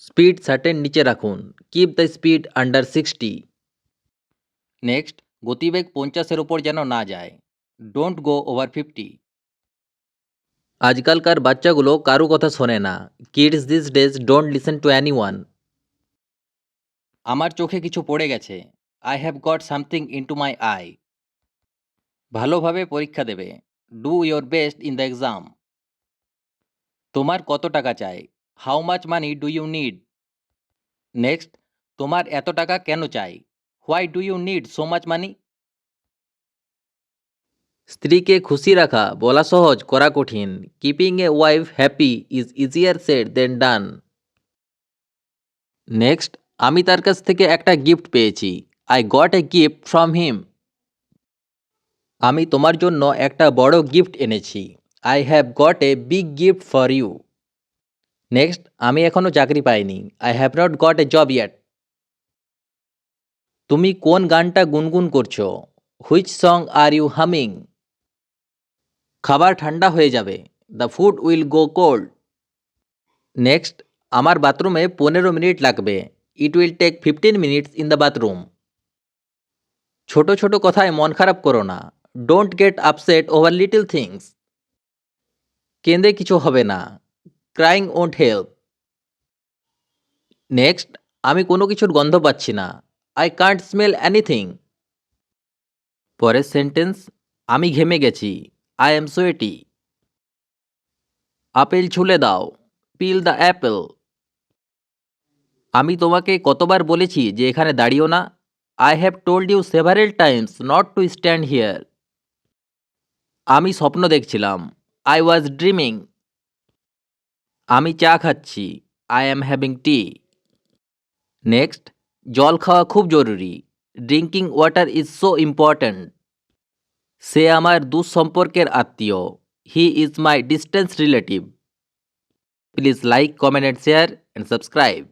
Speed certain নিচে রাখুন, keep the speed under 60। Next, গতিবেগ 50-এর ওপর যেন না যায়, ডোন্ট গো ওভার 50। আজকালকার বাচ্চাগুলো কারো কথা শোনে না, kids this days don't listen to anyone. আমার চোখে কিছু পড়ে গেছে, I have got something into my eye. ভালোভাবে পরীক্ষা দেবে, do your best in the exam. তোমার কত টাকা চাই, how much money do you need. Next, তোমার এত টাকা কেন চাই, why do you need so much money. স্ত্রীকে খুশি রাখা বলা সহজ, করা কঠিন, keeping a wife happy is easier said then done. Next, আমি তার কাছ থেকে একটা গিফট পেয়েছি, I got a gift from him. আমি তোমার জন্য একটা বড় গিফট এনেছি, I have got a big gift for you. Next, আমি এখনও চাকরি পাইনি, I have not got a job yet. তুমি কোন গানটা গুনগুন করছো, which song are you humming. খাবার ঠান্ডা হয়ে যাবে, the food will go cold. Next, আমার বাথরুমে 15 মিনিট লাগবে, it will take 15 minutes in the bathroom. ছোট ছোট কথায় মন খারাপ করো না, don't get upset over little things. কেঁদে কিছু হবে না, ক্রাইং ওন্ট হেল্প। নেক্সট, আমি কোনো কিছুর গন্ধ পাচ্ছি না, আই কান্ট স্মেল এনিথিং। পরের সেন্টেন্স, আমি ঘেমে গেছি, আই এম সোয়েটি। আপেল ছুলে দাও, পিল দ্য অ্যাপেল। আমি তোমাকে কতবার বলেছি যে এখানে দাঁড়িও না, I have told you several times not to stand here. আমি স্বপ্ন দেখছিলাম, আই ওয়াজ ড্রিমিং। আমি চা খাচ্ছি, I am having tea. Next, জল খাওয়া খুব জরুরি, drinking water is so important. সে আমার দুঃসম্পর্কের আত্মীয়, he is my distance relative. Please like, comment and share and subscribe.